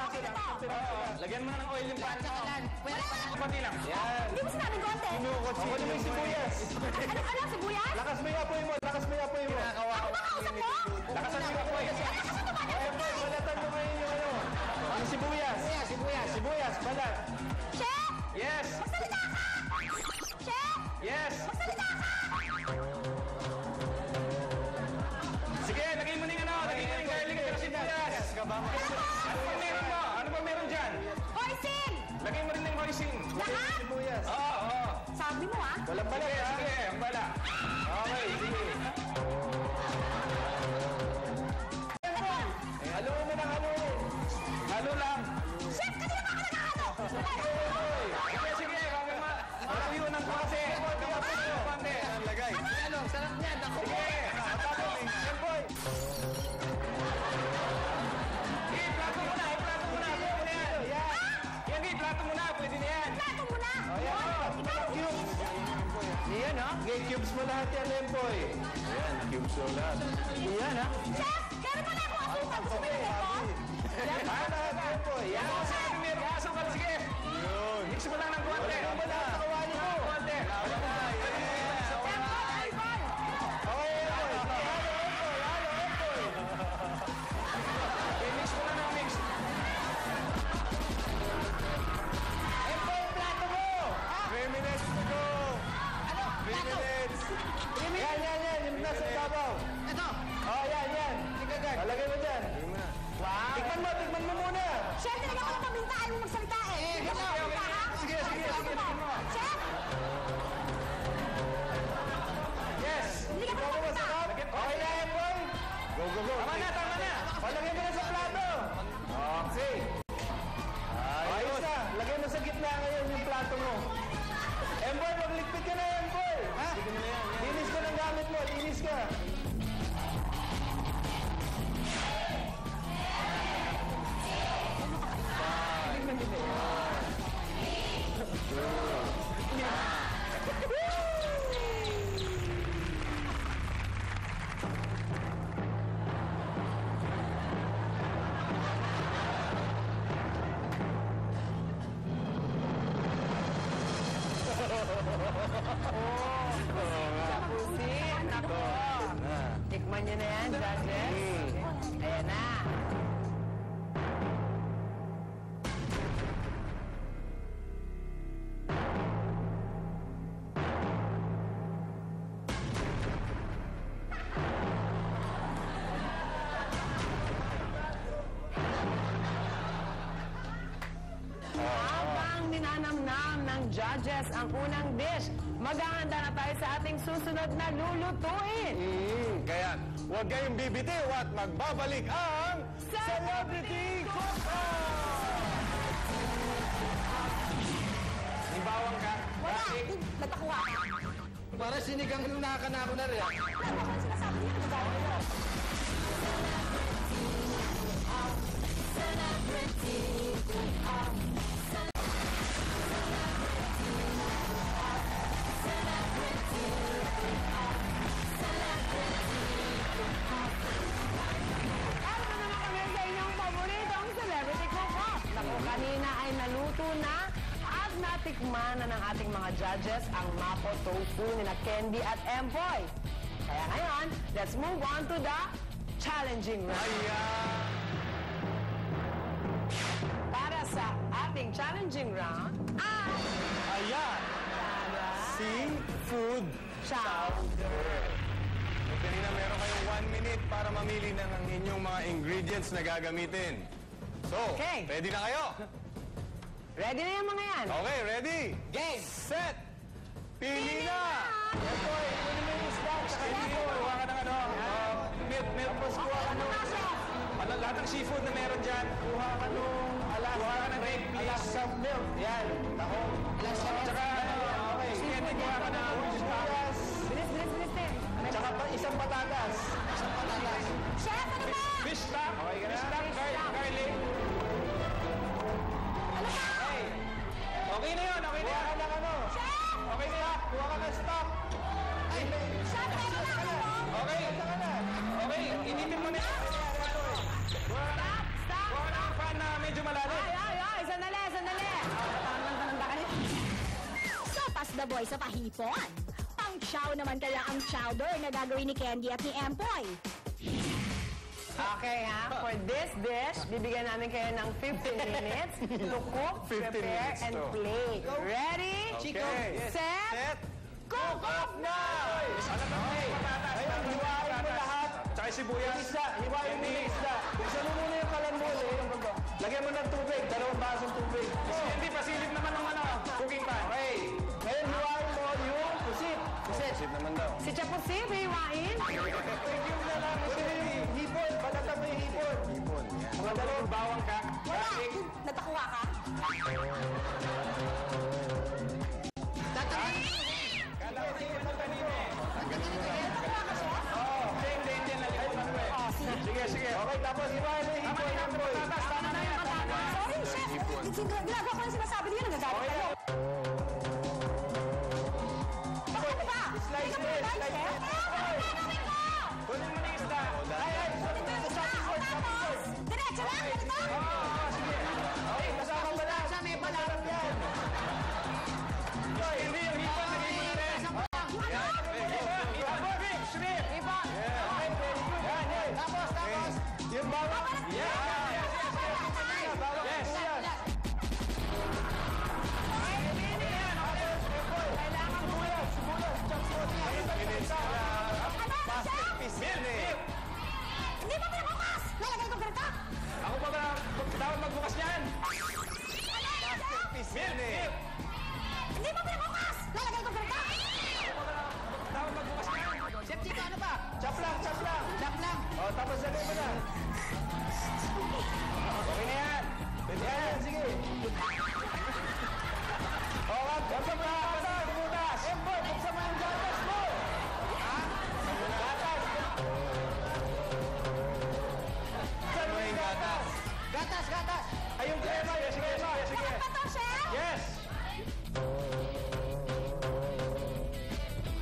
okay na to. Lagyan mo na ng oil yung pan mo. Konti lang. Yan. Hindi mo sinabing konti. Ako na may sibuyas. Ano, sibuyas? Lakas mo yung apoy mo. Lakas mo yung apoy mo. Ako makausap mo? Lakasan mo yung apoy. Apoy, balatan mo ngayon yung ano. Yung sibuyas. Sibuyas, balat. Chef! Yes. Magsalita ka! Chef! Yes. Magsalita ka! Sige, lagay mo na yung ano. Lagay mo yung garlic at sibuyas. Ano ba meron mo? Ano ba meron dyan? Hoisin! Lagay mo rin ng hoisin. Lahat? Sibuyas. Oo. Sabi mo ah. Walang balat, Sige, ha? sige. Ang bala. Okay, sige. Halo mo ng halo. Halo lang. Chef, kanina pa ako nakahalo! Sige, sige. Makawiyo ng klase. Konti. Lagay. Ano, sarap niyan. Ako. Sige. Empoy. Sige, plato mo na. Plato mo na. Pwede na yan. Yan, sige, plato mo na. Pwede na yan. Plato mo na! Cubes. Iyan, ha? Okay, cubes mo lahat yan, Empoy. Ayan, cubes mo lahat. Iyan, ha? Chef, meron pala akong asukal. Gusto mo yung ko? Lahat, Empoy. Yan. Ano sa akin meron asukal? Sige. Mix mo lang ng konti. Mo lahat sa kawali mo. Konti. Okay, Empoy. Halo, Empoy. Okay, mix mo lang ng mix. Empoy, plato mo. 3 minutes to go. Ano? 3 Plato? minutes. Yan. Yung nasa babaw. Ito. Oh, yan. Palagay mo dyan. Wow. Tikman mo muna. Chef, tinigyan ko lang paminta. Ayaw mo magsalita eh. Tinigyan ko lang paminta ha? Sige. Chef, Yes. tinigyan ko lang paminta. Okay na, Empoy. Go. Tama na. Palagay mo na sa plato. Okay. Ayos na. Lagay mo sa gitna ngayon yung plato mo. Empoy, magligpit ka na, Empoy. Ha? Linis ka ng gamit mo. Linis ka. Pusit. Nako. Tikman nyo na yan, judges. Ayan na. Habang ninanamnam ng judges ang unang dish, maghahanda na tayo sa ating susunod na lulutuin. Kaya, huwag kayong bibitiw at magbabalik ang Celebrity Cook-Off! May bawang ka. Wala. Nagpakuha ka. Para sinigang nung nakakanako na rin. Wala ko lang sinasabi niya. Nagagawa ko. Ano na naman kami sa inyong paboritong Celebrity Cook-Off? Naku, kanina ay naluto na at natikman na ng ating mga judges ang mapo tofu ni na Candy at Empoy. Kaya ngayon, let's move on to the challenging round. Para sa ating challenging round, Ayan! Seafood chowder. Kanina meron kayong 1 minute para mamili ng ang inyong mga ingredients na gagamitin. So, Okay. ready na kayo? Ready na yung mga yan? Okay, ready? Game! Set! Pili na! Empoy, kunin mo yung isda. Kuha ka ng ano. Milk. Tapos kuha ka nung Lahat ng seafood na meron dyan. Kuha ka nung Kuha ka ng egg, please. Alaskan milk. Yan. Ako. Tsaka, Okay. sige, kuha ka ng Sibuyas. Bilis, eh. Tsaka isang patatas. Chef, ano ba? fish stock. Fish stock, garlic. Ano ba? Okay na yun. Kuha ka ng ano? Chef! Okay na yan. Kuha ka ng stock. Chef, teka lang ako. Okay. Okay, initin mo na yan. Stop! Kuha ka ng pan na medyo malalim. the voice of a hipon. Pang-chow naman kaya ang chowder na gagawin ni Candy at ni Empoy. Okay ha, for this dish, bibigyan namin kayo ng 15 minutes to cook, 15 prepare, minutes and to. plate. Ready? Okay. Set, cook off na! Ayun, hiwain mo lahat. Tsaka sibuyas. Isda, hiwain mo yung isda. Isa mo muna yung kalamuli. Lagyan mo ng tubig, 2 basong tubig. Hindi, pasilip naman ng cooking pan. Okay. Ngayon, hiwain mo yung pusit. Pusit naman daw. Si Chapusip, hiwain. Yung lalaki mo yung hipon. Balatan mo yung hipon. Hipon, yan. Mga dalawang bawang ka. Wala! Natakuha ka? Sige, sige. Okay, tapos hiwain mo yung hipon. Tama na yan. Sorry, chef. Ginagawa ko yung sinasabi niyo. Nagagawa kayo. Ano ba? Slice Hindi mo, ka ba slice mo. chef? Gagawin ko! Kunin mo na yung isda. Ay, Tapos, diretso lang. Ganito? okay, kasama ba lang? May balat. Yan. Hindi, yung hipon, lagay mo na rin. Hipon, shrimp. Iba. Okay, very good. Yan, yan. Tapos. Yung bawang. Bawang sibuyas. Hindi mo pinabukas! Lalagay ko ganito! Ako pa ba dapat magbukas niyan? Milk. Hindi mo pinabukas! Lalagay ko ganito! Dapat magbukas niyan. Chef Chico, ano ba? Chop lang, chop lang. Chop lang. O, tapos lagay mo na. Okay na yan. Yan, sige. O, buksan mo na. Butas. Emboy, buksan mo yung gatas mo. Ha? Gatas. Buksan mo yung gatas. Gatas! Ay, yung crema, yung crema. Sige. Ano pa to, chef? Yes.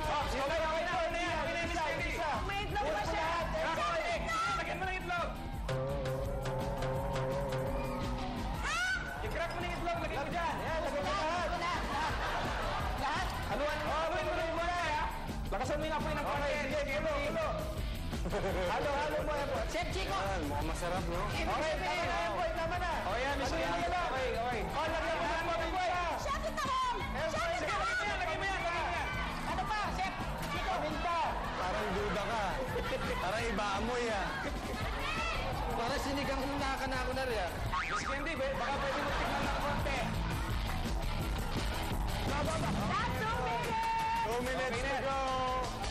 Okay na yan. Okay na yan, Miss Candy. May itlog ba siya? Kakalig. Lagyan mo ng itlog. I-crack mo ng itlog. Lagyan mo dyan. Yan, lagay mo lahat. Lahat? Haluan mo. Haluan mo lang muna, ha? Lakasan mo yung apoy ng konti. Sige, gulo. Halo mo, Emboy. Chef Chico! Mukhang masarap, no? Okay, tama na, Emboy, tama na. O yan, Miss Candy. Okay, okay. O, lagyan mo ng Emboy. Chef, yung tahong! Chef, yung tahong! Lagyan mo yan. Ano pa, chef? Chico! Minta. Parang duda ka. Parang iba amoy, ah. Parang sinigang ka na ako na rin, ah. Miss Candy, baka pwede mo tignan ng konti. That's 2 minutes! 2 minutes to go.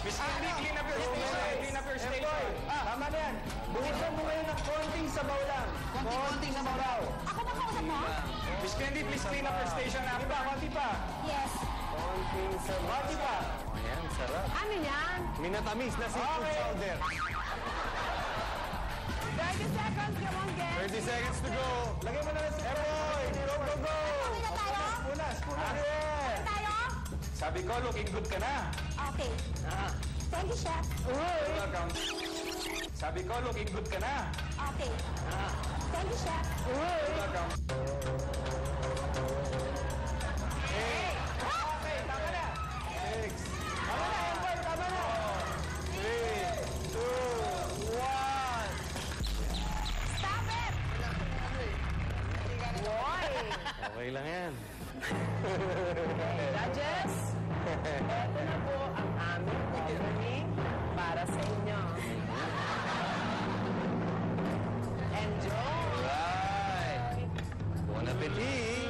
Miss Candy, clean up your station. Clean up your Emboy, station. tama na yan. Bukisan mo ngayon ng konting sabaw lang. Konting sabaw. Ako ba kausap mo? Miss Candy, please clean up your station Konti after. pa, konti pa. Yes. Konting sabaw. Konti pa. Ayan, sarap. Ano yan? Minatamis na seafood Okay. powder. 30 seconds, come on, guys. 30 seconds to go. Lagay mo na lang sa Emboy. Go, go, go. Tuloy na tayo? Punas. Yeah. Tayo? Sabi ko, looking good ka na. Okay. Thank you, chef. Welcome. Sabi ko, looking good ka na. Okay. Thank you, chef. Welcome. Okay, tama na. 6. Tama na, Emboy. Tama na. 3, 2, 1. Stop it! Boy! Okay lang yan. Judges, ito na po ang aming opening para sa inyo. Enjoy! Right. Bon appetit.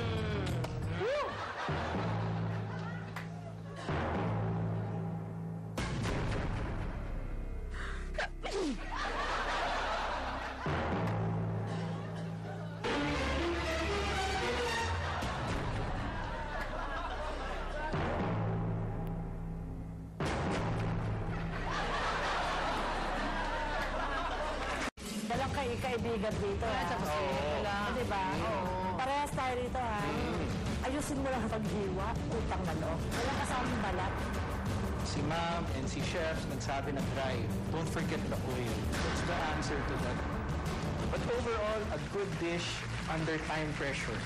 Dalang kaibigan dito, ha? Diba? Parehas tayo dito, ha? Ayusin mo lang ang paghiwa, utang na loob. Walang kasamang balat. Si ma'am and si chef nagsabi na dry. Don't forget the oil. That's the answer to that. But overall, a good dish under time pressure.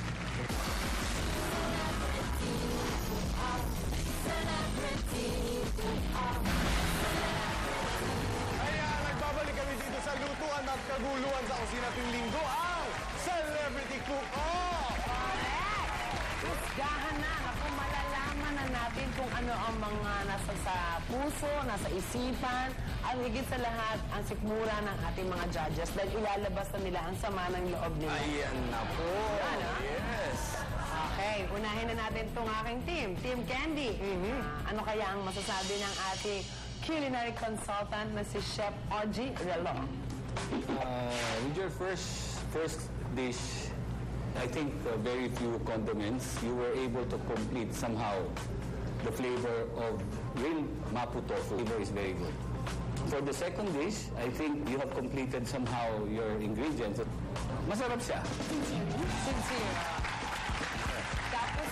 Kaya nagbabalik kami dito sa lutuan at kaguluhan sa kusina tuwing linggo ang Celebrity Cook-Off! Correct! Husgahan na. Naku, malalaman na natin kung ano ang mga nasa sa puso, nasa isipan, ang higit sa lahat, ang sikmura ng ating mga judges dahil ilalabas na nila ang sama ng loob nila. Ayan na po! Ano? Yes! Okay, unahin na natin itong aking team, Team Candy. Ano kaya ang masasabi ng ating culinary consultant na si Chef Ogie Relo? With your first dish, I think very few condiments. You were able to complete somehow the flavor of real mapo tofu. Flavor is very good. For the second dish, I think you have completed somehow your ingredients. Masarap siya. Sincere. Tapos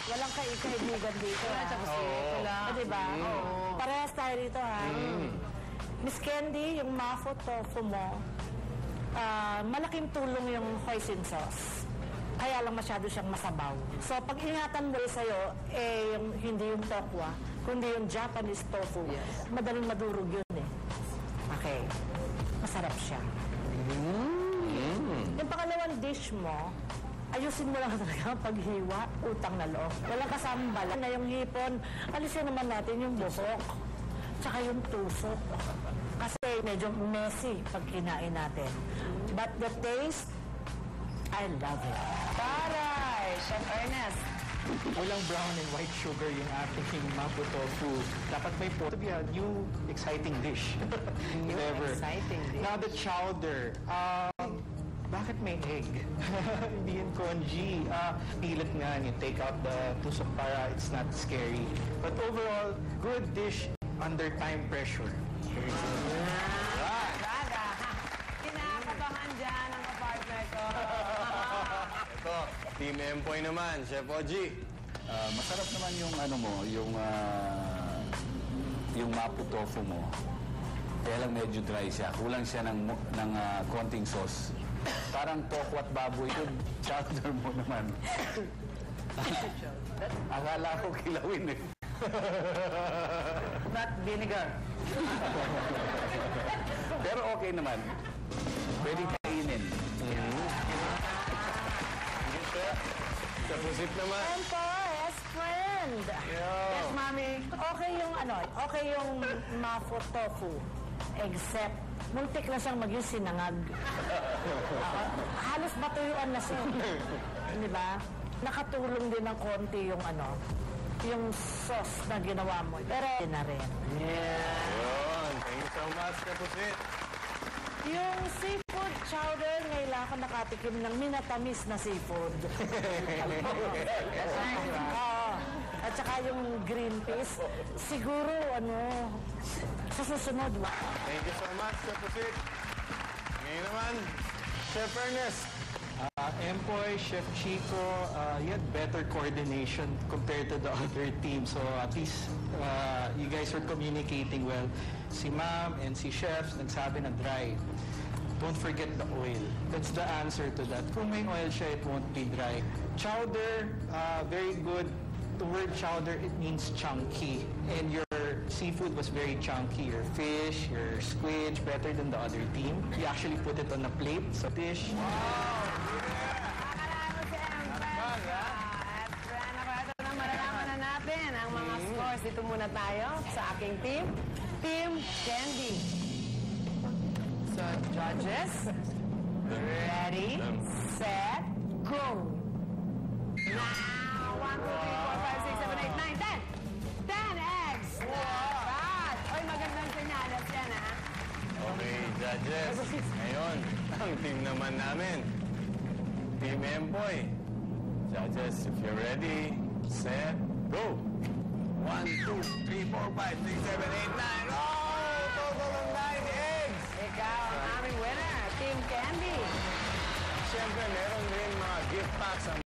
walang kaibigan dito. Wala. Diba? Parehas tayo rito, ha? Miss Candy, yung mapo tofu mo, malaking tulong yung hoisin sauce. Kaya lang masyado siyang masabaw. So, pag ingatan mo sa'yo, hindi yung tokwa, kundi yung Japanese tofu. Madaling madurog yun eh. Okay. Masarap siya. Yung pangalawang dish mo, ayusin mo lang talaga ang paghiwa, utang na loob. Walang kasamang bala na yung hipon. Alisin naman natin yung buhok. Tsaka yung tusok. Kasi medyo messy pag kinain natin. But the taste, I love it. Taray! Chef Ernest. Walang brown and white sugar yung ating mapo tofu. Dapat may to be a new exciting dish. New Never. exciting dish. Now the chowder. Bakit may egg? Hindi yun congee. Pilit nga you take out the tusok para it's not scary. But overall, good dish under time pressure. Raga. Kinakabahan dyan ang kapartner ko. Ito, Team Empoy naman, Chef Ogie. Masarap naman yung ano mo, yung mapo tofu mo. Kaya lang medyo dry siya. Kulang siya ng konting sauce. Parang tokwat baboy yung chowder mo naman. Akala ko kilawin eh. Not vinegar. Pero okay naman. Pwede kainin. Sa pusit naman. Empo, yes, friend. Yes, mami. Okay yung mapo tofu. Except, muntik na siyang maging sinangag. Halos matuyuan na siya. Di ba? Nakatulong din ng konti yung sauce na ginawa mo. Pero, yun na rin. Yun. Thank you so much, Chef Pusit. Yung seafood chowder, ngayon lang ako nakatikim ng minatamis na seafood. Oo. At saka yung green peas, siguro, sa susunod, Thank you so much, Chef Pusit. Ngayon naman, Chef Ernest. Empoy, Chef Chico, you had better coordination compared to the other team. So at least you guys were communicating well. Si Ma'am and si Chefs nagsabi na dry. Don't forget the oil. That's the answer to that. Kung may oil siya, it won't be dry. Chowder, very good. The word chowder, it means chunky. And your seafood was very chunky. Your fish, your squid, better than the other team. You actually put it on a plate, so dish. Nakalaro si Empress. At ito na malalaman na natin ang mga scores. Dito muna tayo sa aking team. Team Candy. So, judges, ready, set, go. Now, 1, 2, 3, 4, 5, 6, 7, 8, 9, 10. 10 eggs. Wow. Oy, magandang senyales yan, ha? Okay, judges. Ngayon, ang team naman namin. Team Empoy. Judges, if you're ready, set, go. 1, 2, 3, 4, 5, 6, 7, 8, 9. Oh! Total of 9 eggs! Ikaw ang aming winner, Team Candy. Siyempre, meron rin mga gift packs ang